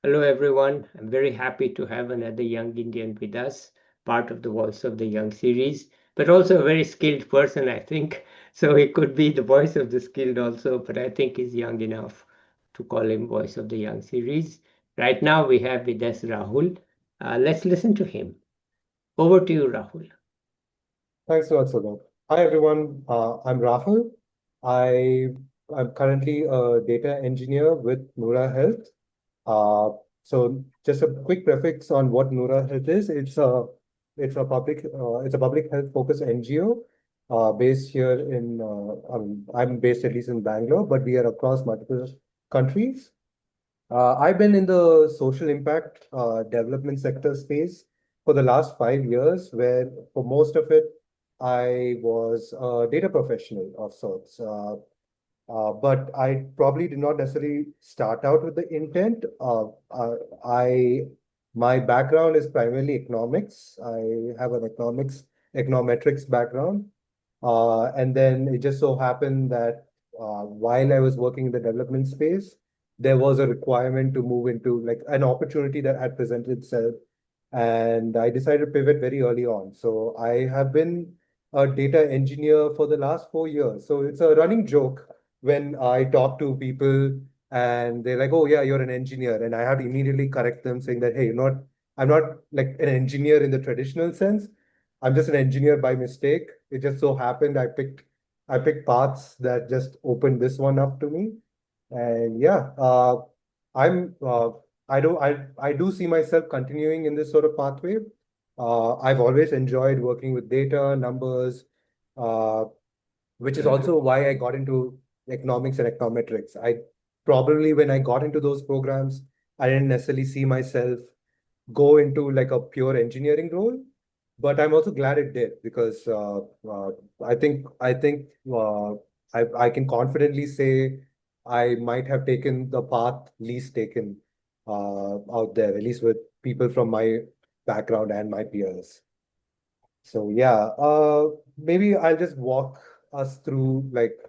Hello, everyone. I'm very happy to have another young Indian with us, part of the Voice of the Young series, but also a very skilled person, I think. So he could be the voice of the skilled also, but I think he's young enough to call him Voice of the Young series. Right now, we have with us Rahul. Let's listen to him. Over to you, Rahul. Thanks a lot, Sudha. Hi, everyone. I'm Rahul. I, I'm currently a data engineer with Noura Health. So just a quick prefix on what Noura Health is. It's a public health focused NGO based here in, I'm based at least in Bangalore, but we are across multiple countries. I've been in the social impact development sector space for the last 5 years, where for most of it, I was a data professional of sorts. But I probably did not necessarily start out with the intent. My background is primarily economics. I have an econometrics background. And then it just so happened that while I was working in the development space, there was a requirement to move into like an opportunity that had presented itself. And I decided to pivot very early on. So I have been a data engineer for the last 4 years. So it's a running joke when I talk to people and they're like, "Oh yeah, you're an engineer," and I have to immediately correct them, saying that, "Hey, I'm not like an engineer in the traditional sense. I'm just an engineer by mistake. It just so happened I picked paths that just opened this one up to me, and yeah, I'm I do see myself continuing in this sort of pathway. I've always enjoyed working with data, numbers, uh, which is also why I got into economics and econometrics. When I got into those programs, I didn't necessarily see myself go into like a pure engineering role, but I'm also glad it did because I can confidently say I might have taken the path least taken out there, at least with people from my background and my peers. So yeah, maybe I'll just walk us through like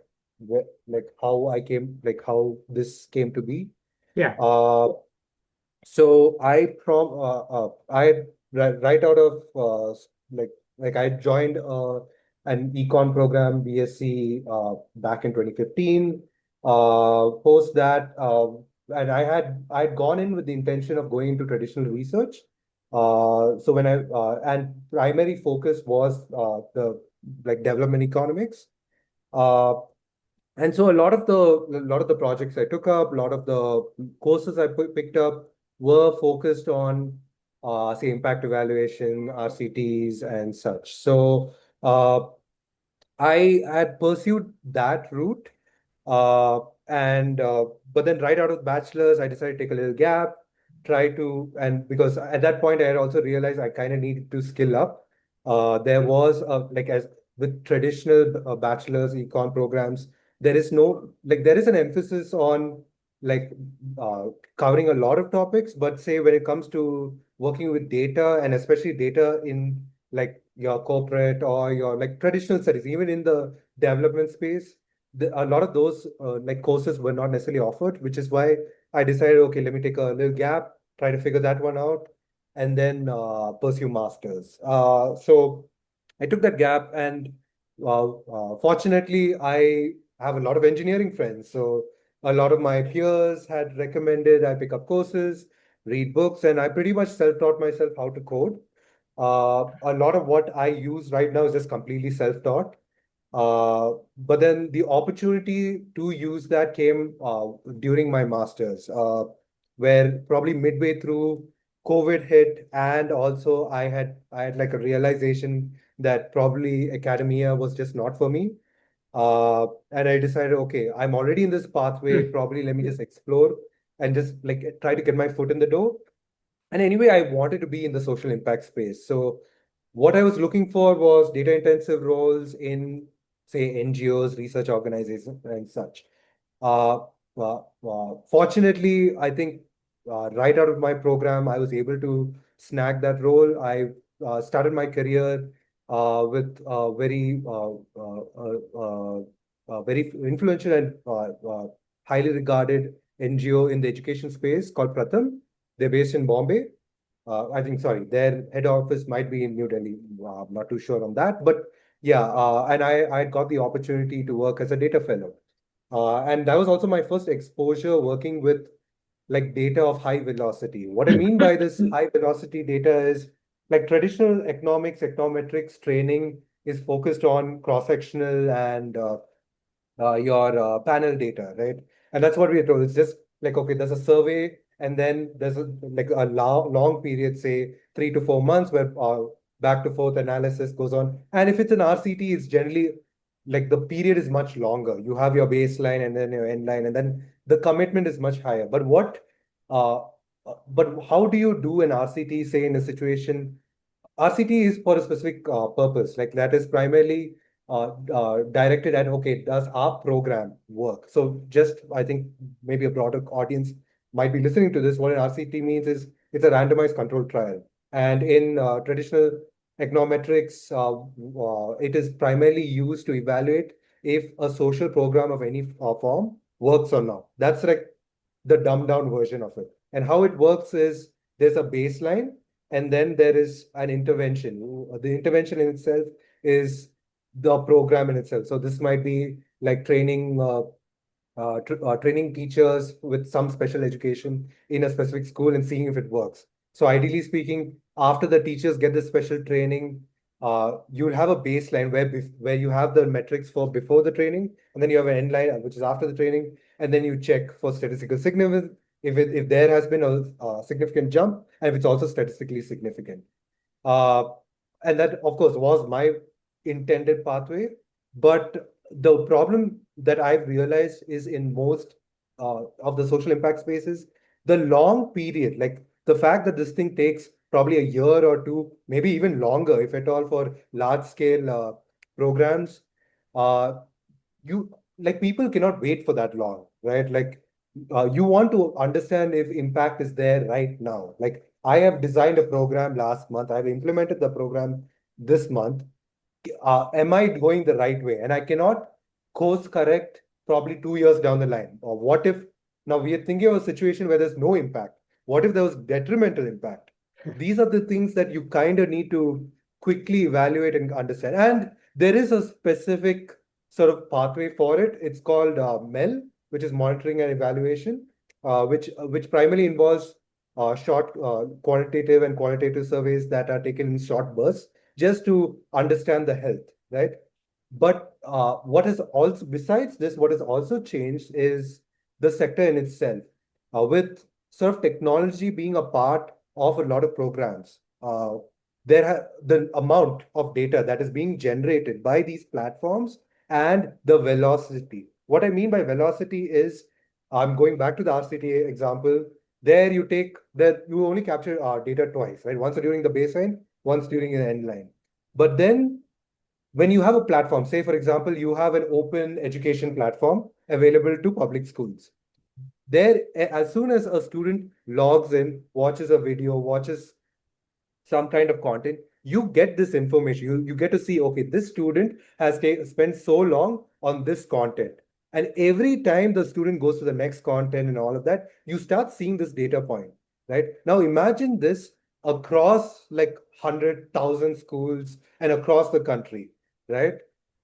how this came to be. Yeah. Uh, so I right out of I joined an econ program BSc back in 2015. Post that, and I'd gone in with the intention of going into traditional research. So when I and primary focus was the like development economics. Uh, and so a lot of the projects I took up, a lot of the courses picked up were focused on say impact evaluation, RCTs, and such. So I had pursued that route, uh, and but then right out of bachelor's, I decided to take a little gap, and because at that point I had also realized I kind of needed to skill up. There was like as with traditional bachelor's econ programs, there is an emphasis on like uh, covering a lot of topics, but say when it comes to working with data and especially data in like your corporate or your like traditional studies, even in the development space, a lot of those like courses were not necessarily offered, which is why I decided, okay, let me take a little gap, try to figure that one out, and then pursue masters. So I took that gap, and fortunately, I have a lot of engineering friends. So a lot of my peers had recommended I pick up courses, read books, and I pretty much self-taught myself how to code. A lot of what I use right now is just completely self-taught. But then the opportunity to use that came during my master's, where probably midway through COVID hit, and also I had like a realization that probably academia was just not for me. And I decided, okay, I'm already in this pathway. Probably let me just explore and just like try to get my foot in the door. And anyway, I wanted to be in the social impact space. So what I was looking for was data intensive roles in, say, NGOs, research organizations, and such. Uh, Fortunately, I think right out of my program, I was able to snag that role. I started my career with very influential and highly regarded NGO in the education space called Pratham. They're based in Bombay. I think, sorry, their head office might be in New Delhi. I'm not too sure on that, but yeah, and I got the opportunity to work as a data fellow. And that was also my first exposure working with like data of high velocity. What I mean by this high velocity data is like traditional economics, econometrics training is focused on cross-sectional and your panel data, right? And that's what we are told. It's just like, okay, there's a survey, and then there's like a long period, say 3 to 4 months, where back to forth analysis goes on. And if it's an RCT, it's generally like the period is much longer. You have your baseline and then your end line, and then the commitment is much higher. Uh, but how do you do an RCT, say, in a situation? RCT is for a specific purpose, like that is primarily directed at, okay, does our program work? So just, I think maybe a broader audience might be listening to this. What an RCT means is it's a randomized controlled trial. And in traditional econometrics, it is primarily used to evaluate if a social program of any form works or not. That's like the dumbed down version of it. And how it works is there's a baseline and then there is an intervention. The intervention in itself is the program in itself. So this might be like training teachers with some special education in a specific school and seeing if it works. So ideally speaking, after the teachers get the special training, you'll have a baseline where you have the metrics for before the training, and then you have an end line which is after the training, and then you check for statistical significance if there has been a significant jump and if it's also statistically significant. Uh, and that, of course, was my intended pathway. But the problem that I've realized is in most of the social impact spaces, the long period, like the fact that this thing takes probably a year or two, maybe even longer, if at all, for large scale programs, uh, you like people cannot wait for that long, right? Like you want to understand if impact is there right now. Like I have designed a program last month, I've implemented the program this month. Am I going the right way? And I cannot course correct probably 2 years down the line. Or what if now we are thinking of a situation where there's no impact? What if there was detrimental impact? These are the things that you kind of need to quickly evaluate and understand. And there is a specific sort of pathway for it. It's called MEL, which is monitoring and evaluation, which primarily involves short quantitative and qualitative surveys that are taken in short bursts just to understand the health, right? But what has also, besides this, what has also changed is the sector in itself, with sort of technology being a part of a lot of programs. The amount of data that is being generated by these platforms and the velocity. What I mean by velocity is, I'm going back to the RCTA example. There you take that you only capture data twice, right? Once during the baseline, once during the end line. But then when you have a platform, say, for example, you have an open education platform available to public schools. There, as soon as a student logs in, watches a video, watches some kind of content, you get this information. You get to see, okay, this student has spent so long on this content. And every time the student goes to the next content and all of that, you start seeing this data point, right? Now imagine this across like 100,000 schools and across the country, right?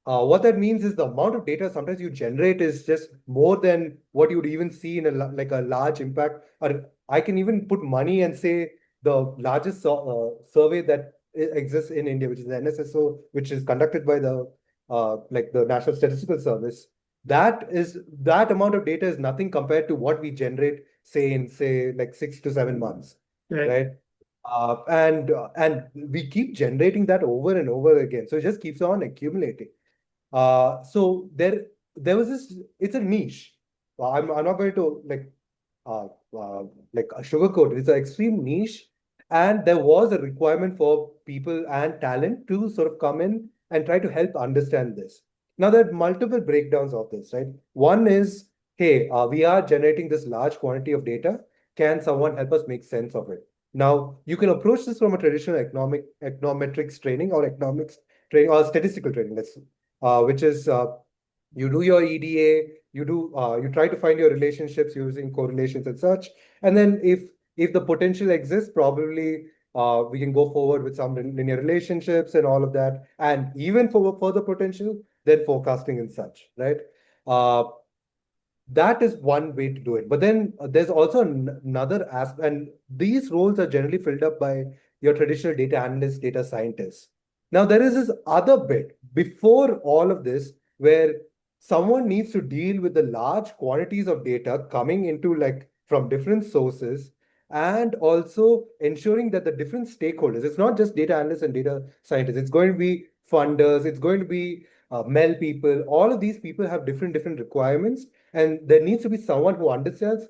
What that means is the amount of data sometimes you generate is just more than what you would even see in like a large impact. Or I can even put money and say the largest survey that exists in India, which is the NSSO, which is conducted by the like the National Statistical Service. That amount of data is nothing compared to what we generate, say in say like 6 to 7 months, Right. right? And we keep generating that over and over again, so it just keeps on accumulating. So there was this. It's a niche. I'm not going to uh, like a sugarcoat. It's an extreme niche, and there was a requirement for people and talent to sort of come in and try to help understand this. Now there are multiple breakdowns of this, right? One is, hey, we are generating this large quantity of data. Can someone help us make sense of it? Now you can approach this from a traditional econometrics training or economics training or statistical training. Which is you do your EDA, you try to find your relationships using correlations and such. And then if if the potential exists, probably we can go forward with some linear relationships and all of that. And even for further potential, then forecasting and such, right? Uh, that is one way to do it. But then there's also another aspect, and these roles are generally filled up by your traditional data analysts, data scientists. Now, there is this other bit before all of this where someone needs to deal with the large quantities of data coming into like from different sources and also ensuring that the different stakeholders, it's not just data analysts and data scientists, it's going to be funders, it's going to be mail people, all of these people have different requirements, and there needs to be someone who understands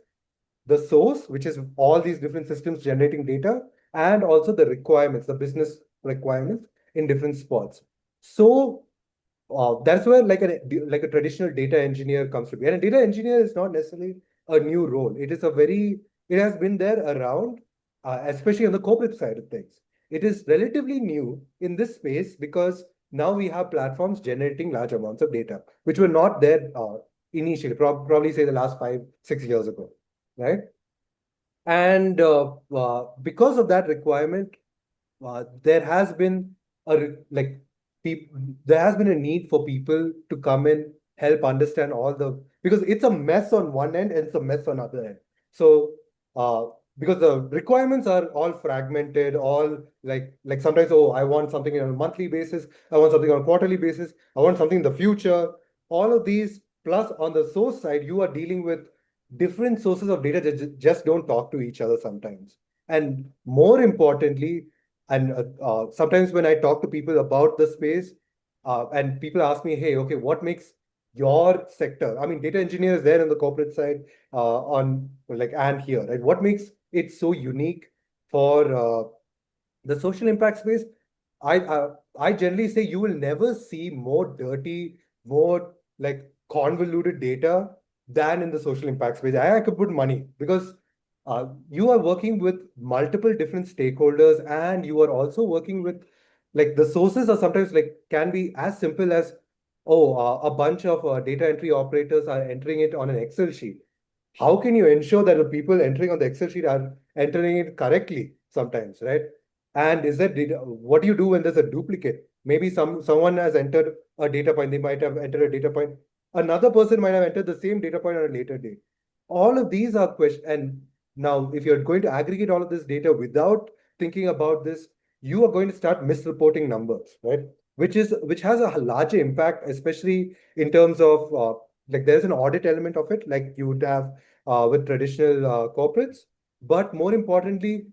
the source, which is all these different systems generating data, and also the requirements, the business requirements in different spots. So that's where like a traditional data engineer comes to be. And a data engineer is not necessarily a new role. It has been there around, especially on the corporate side of things. It is relatively new in this space because now we have platforms generating large amounts of data, which were not there initially, probably say the last 5, 6 years ago, right? And because of that requirement, there has been like there has been a need for people to come in, help understand all the, because it's a mess on one end and it's a mess on other end. So uh, because the requirements are all fragmented, all like sometimes, oh, I want something on a monthly basis, I want something on a quarterly basis, I want something in the future. All of these, plus on the source side, you are dealing with different sources of data that just don't talk to each other sometimes. And more importantly, and sometimes when I talk to people about the space, and people ask me, hey, okay, what makes your sector? I mean, data engineers there on the corporate side, on like, and here, right? What makes it so unique for the social impact space? I generally say you will never see more dirty, more like convoluted data than in the social impact space. I could put money because you are working with multiple different stakeholders, and you are also working with like the sources are sometimes like can be as simple as, oh, a bunch of data entry operators are entering it on an Excel sheet. How can you ensure that the people entering on the Excel sheet are entering it correctly sometimes, right? And is that data, what do you do when there's a duplicate? Maybe someone has entered a data point, they might have entered a data point. Another person might have entered the same data point on a later date. All of these are questions. And now, if you're going to aggregate all of this data without thinking about this, you are going to start misreporting numbers, right? Which has a larger impact, especially in terms of like there's an audit element of it, like you would have with traditional corporates. But more importantly,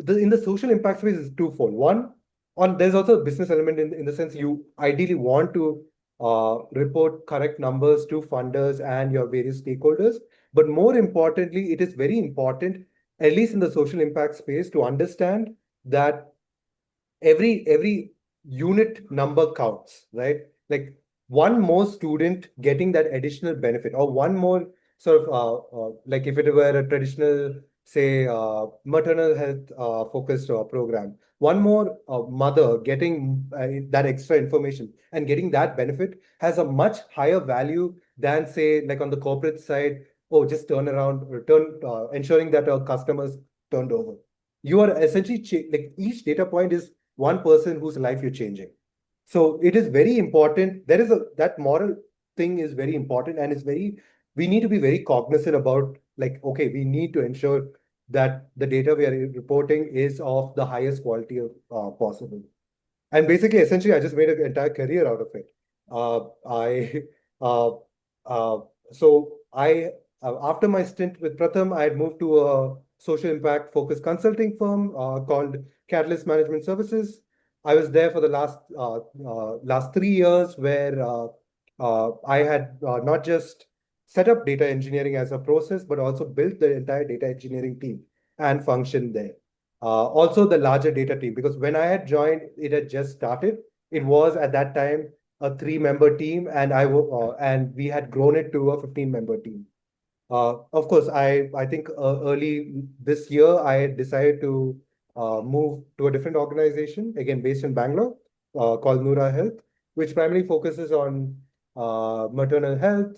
in the social impact space is twofold. One, on there's also a business element in the sense you ideally want to report correct numbers to funders and your various stakeholders. But more importantly, it is very important, at least in the social impact space, to understand that every unit number counts, right? Like one more student getting that additional benefit, or one more sort of like if it were a traditional, say, maternal health focused program, one more mother getting that extra information and getting that benefit has a much higher value than, say, like on the corporate side, oh, just turn around, return, ensuring that our customers turned over. You are essentially like each data point is one person whose life you're changing. So it is very important. There is a that moral thing is very important, and it's very, we need to be very cognizant about like, okay, we need to ensure that the data we are reporting is of the highest quality of, possible. And basically, essentially, I just made an entire career out of it. I uh, uh, so I After my stint with Pratham, I had moved to a social impact focused consulting firm called Catalyst Management Services. I was there for the last 3 years, where I had not just set up data engineering as a process, but also built the entire data engineering team and function there. Also, the larger data team, because when I had joined, it had just started. It was at that time a 3-member team, and and we had grown it to a 15-member team. Of course, I think early this year I had decided to move to a different organization, again based in Bangalore, called Noura Health, which primarily focuses on maternal health,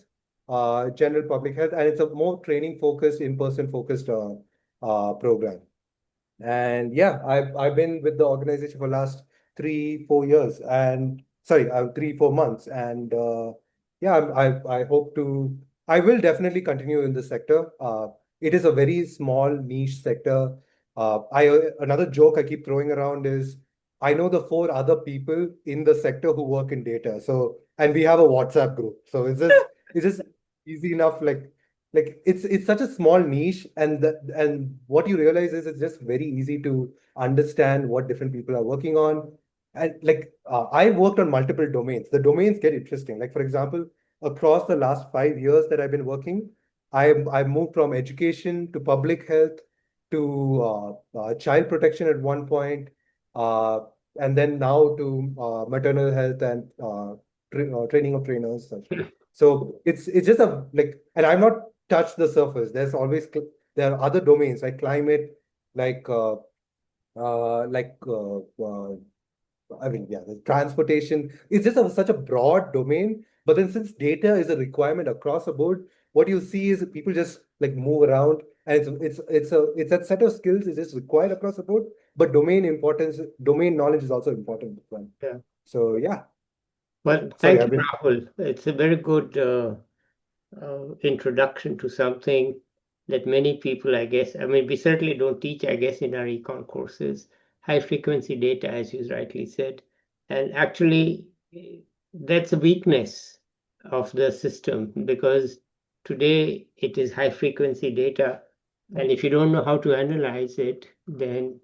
general public health, and it's a more training focused, in-person focused program. And yeah, I've been with the organization for last 3-4 years, and sorry, 3-4 months, and yeah, I hope to. I will definitely continue in this sector. It is a very small niche sector. I Another joke I keep throwing around is I know the four other people in the sector who work in data. So, and we have a WhatsApp group. So it's just easy enough. Like it's such a small niche, and what you realize is it's just very easy to understand what different people are working on. And like I worked on multiple domains. The domains get interesting. Like for example, across the last 5 years that I've been working, I moved from education to public health to child protection at one point, uh, and then now to maternal health and training of trainers. Such. So it's just a like, and I've not touched the surface. There are other domains like climate, like like I mean, yeah, the transportation. It's just such a broad domain. But then since data is a requirement across the board, what you see is people just like move around, and it's a set of skills is just required across the board. But domain knowledge is also important as well. Yeah. So yeah, Well, sorry, thank I've you, been Rahul. It's a very good introduction to something that many people, I guess, I mean, we certainly don't teach, I guess, in our econ courses, high frequency data, as you rightly said. And actually, that's a weakness of the system because today it is high frequency data. And if you don't know how to analyze it, then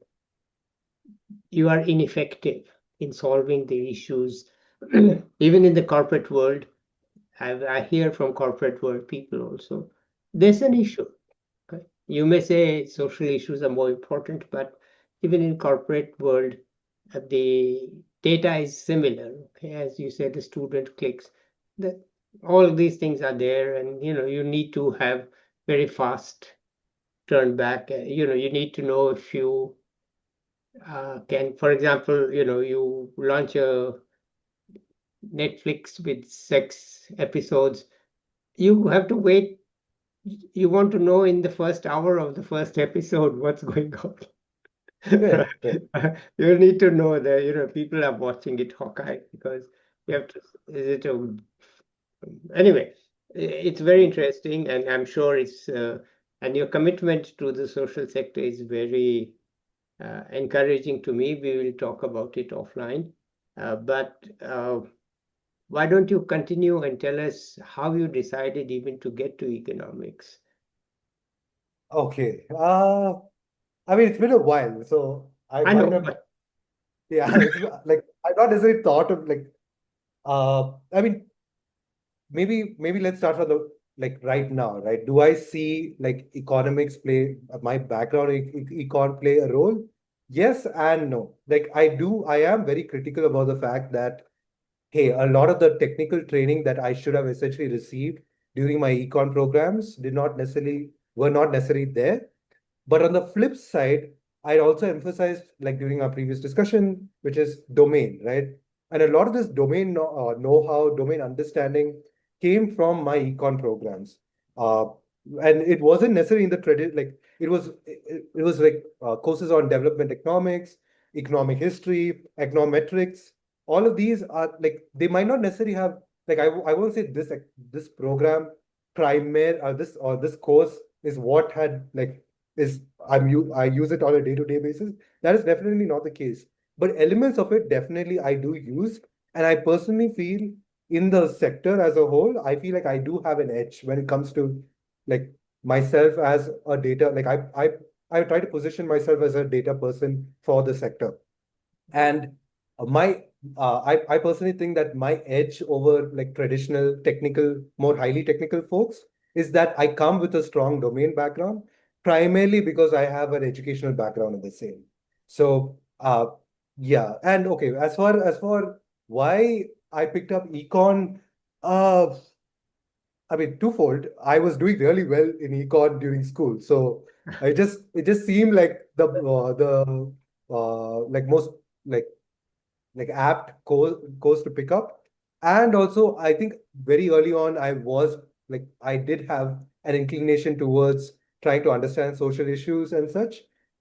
you are ineffective in solving the issues. Even in the corporate world, I hear from corporate world people also, there's an issue. Okay? You may say social issues are more important, but even in corporate world, the data is similar. Okay, as you said, the student clicks, the, all of these things are there, and you need to have very fast turn back. You need to know if you can, for example, you launch a Netflix with 6 episodes. You have to wait. You want to know in the first hour of the first episode what's going on. right, right. You need to know that people are watching it Hawkeye because you have to. Is it a, anyway? It's very interesting, and I'm sure it's and your commitment to the social sector is very encouraging to me. We will talk about it offline, but why don't you continue and tell us how you decided even to get to economics? Okay. I mean, it's been a while, so I I might know, not. but Yeah, it's like I not necessarily thought of like. I mean, maybe let's start from the like right now, right? Do I see like economics play my background econ play a role? Yes and no. Like I am very critical about the fact that hey, a lot of the technical training that I should have essentially received during my econ programs were not necessarily there. But on the flip side, I also emphasized, like during our previous discussion, which is domain, right? And a lot of this domain know-how, domain understanding came from my econ programs. Uh, and it wasn't necessarily in the credit, like it was like courses on development economics, economic history, econometrics. All of these are like they might not necessarily have like I won't say this program primary or this course is what had like is I use it on a day-to-day basis. That is definitely not the case. But elements of it definitely I do use. And I personally feel in the sector as a whole, I feel like I do have an edge when it comes to like myself as a data, like I try to position myself as a data person for the sector. And my I personally think that my edge over like traditional technical, more highly technical folks is that I come with a strong domain background, primarily because I have an educational background in the same. So yeah, and okay, as for why I picked up econ, uh I mean twofold. I was doing really well in econ during school, so it just seemed like the like most like apt course to pick up. And also, I think very early on, I did have an inclination towards trying to understand social issues and such.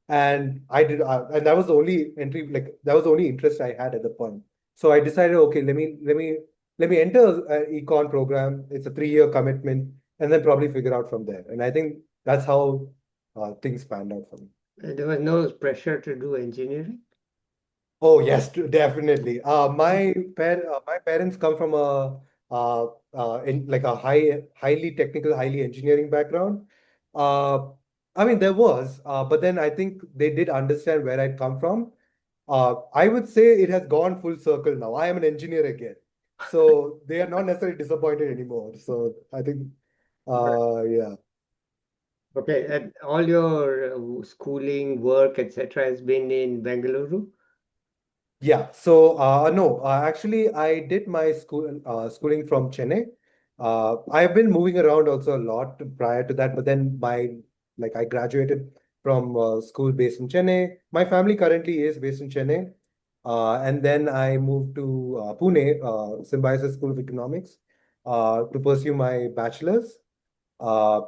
And and that was the only entry, like that was the only interest I had at the point. So I decided, okay, let me enter an econ program. It's a 3-year commitment, and then probably figure out from there. And I think that's how things panned out for me. There was no pressure to do engineering. Oh yes, definitely. My parents come from a in like a highly technical, highly engineering background. Uh, I mean, there was, but then I think they did understand where I'd come from. I would say it has gone full circle now. I am an engineer again, so they are not necessarily disappointed anymore. So I think, Right. yeah. Okay, and all your schooling, work, etc., has been in Bengaluru. Yeah, so no, actually, I did my schooling from Chennai. I've been moving around also a lot prior to that, but then I graduated from school based in Chennai. My family currently is based in Chennai, and then I moved to Pune, Symbiosis School of Economics, to pursue my bachelor's. Uh,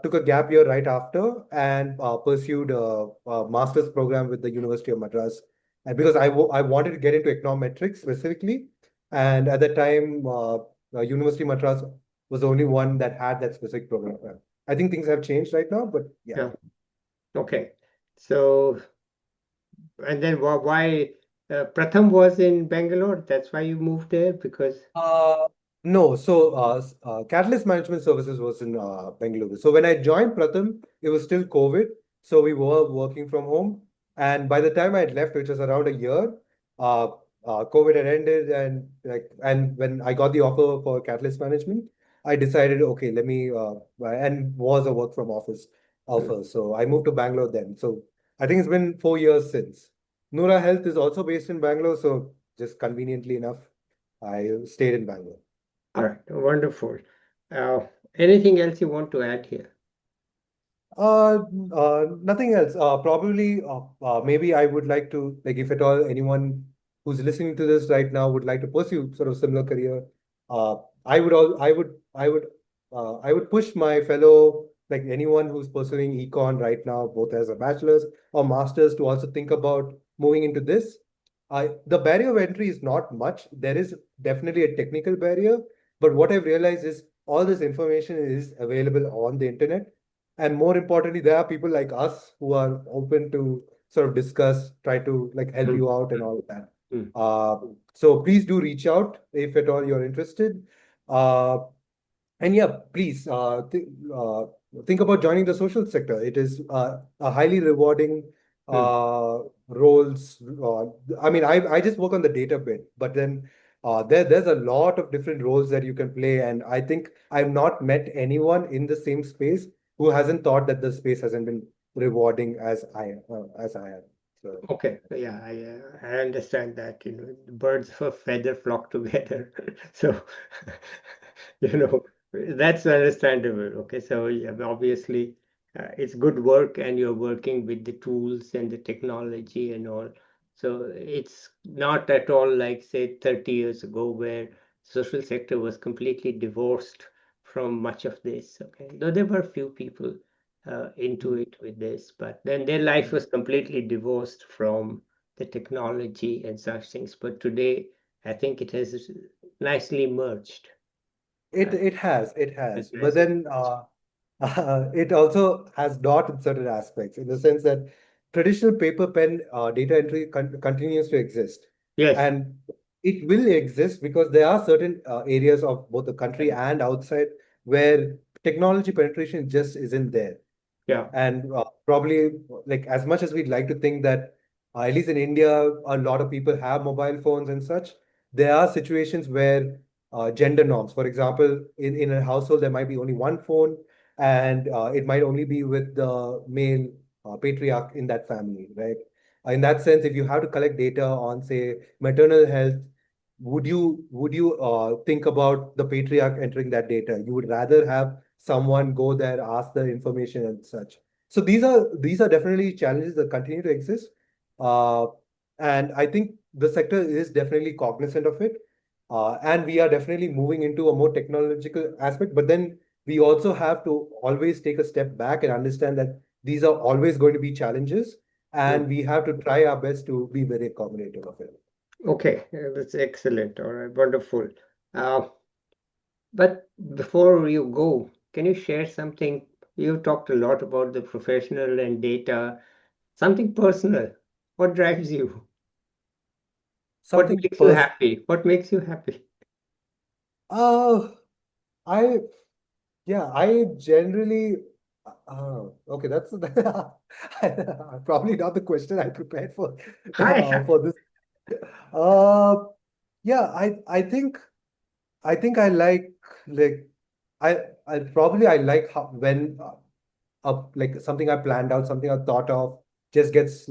Took a gap year right after and pursued a master's program with the University of Madras. And because I wanted to get into econometrics specifically, and at that time, University of Madras was the only one that had that specific program. I think things have changed right now, but yeah. Yeah. Okay. So, and then why Pratham was in Bangalore? That's why you moved there because. Uh, no, so Catalyst Management Services was in Bengaluru. So when I joined Pratham, it was still COVID. So we were working from home. And by the time I had left, which was around a year, uh, COVID had ended. And when I got the offer for Catalyst Management, I decided, okay, and was a work from office Hmm. offer. So I moved to Bangalore then. So I think it's been 4 years since. Noura Health is also based in Bangalore. So just conveniently enough, I stayed in Bangalore. All right, wonderful. Uh, Anything else you want to add here? Nothing else. Probably, maybe I would like to, like, if at all anyone who's listening to this right now would like to pursue sort of similar career, uh, I would push my fellow, like anyone who's pursuing econ right now, both as a bachelor's or master's, to also think about moving into this. The barrier of entry is not much. There is definitely a technical barrier, but what I've realized is all this information is available on the internet, and more importantly, there are people like us who are open to sort of discuss, try to like help Hmm. you out and all of that. Hmm. uh, so please do reach out if at all you're interested. uh, and yeah, please think about joining the social sector. It is a highly rewarding Hmm. roles. I mean, I just work on the data bit, but then there's a lot of different roles that you can play. And I think I've not met anyone in the same space who hasn't thought that the space hasn't been rewarding as I am. So Okay, yeah, I understand that, birds of a feather flock together. So, that's understandable. Okay, so yeah, obviously, it's good work and you're working with the tools and the technology and all. So it's not at all like, say, 30 years ago where social sector was completely divorced from much of this. Okay, though there were few people into mm, it with this, but then their life was completely divorced from the technology and such things. But today, I think it has nicely merged. Uh, it has, but has it? then it also has not in certain aspects, in the sense that traditional paper pen data entry continues to exist. Yes. And it will exist because there are certain areas of both the country and outside where technology penetration just isn't there. Yeah. And probably, like, as much as we'd like to think that, at least in India, a lot of people have mobile phones and such, there are situations where gender norms, for example, in a household, there might be only one phone, and it might only be with the male patriarch in that family, right? In that sense, if you have to collect data on, say, maternal health, would you think about the patriarch entering that data? You would rather have someone go there, ask the information and such. So these are definitely challenges that continue to exist. Uh, and I think the sector is definitely cognizant of it. And we are definitely moving into a more technological aspect. But then we also have to always take a step back and understand that these are always going to be challenges, Hmm. and we have to try our best to be very accommodative of it. Okay, that's excellent. All right, wonderful. Uh, but before you go, can you share something? You talked a lot about the professional and data, something personal. What drives you? What Something makes you pers happy? What makes you happy? uh I yeah, I generally okay, that's probably not the question I prepared Hi. for this. Uh yeah, I think I like I I like how when up like something I planned out, something I thought of, just gets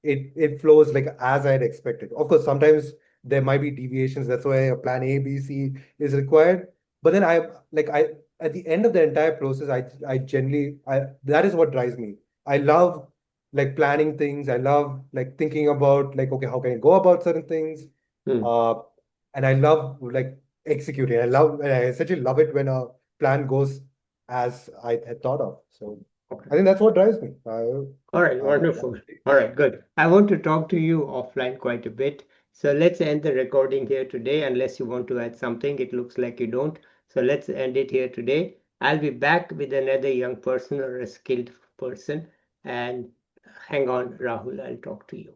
it flows like as I had expected. Of course, sometimes there might be deviations. That's why a plan A, B, C is required. But then I at the end of the entire process, I generally I that is what drives me. I love like planning things. I love like thinking about like, okay, how can I go about certain things? Hmm. Uh, and I love like executing. I essentially love it when a plan goes as I had thought of. So Okay. I think that's what drives me. All right, That wonderful. would be. All right, good. I want to talk to you offline quite a bit. So let's end the recording here today, unless you want to add something. It looks like you don't. So let's end it here today. I'll be back with another young person or a skilled person. And hang on, Rahul, I'll talk to you.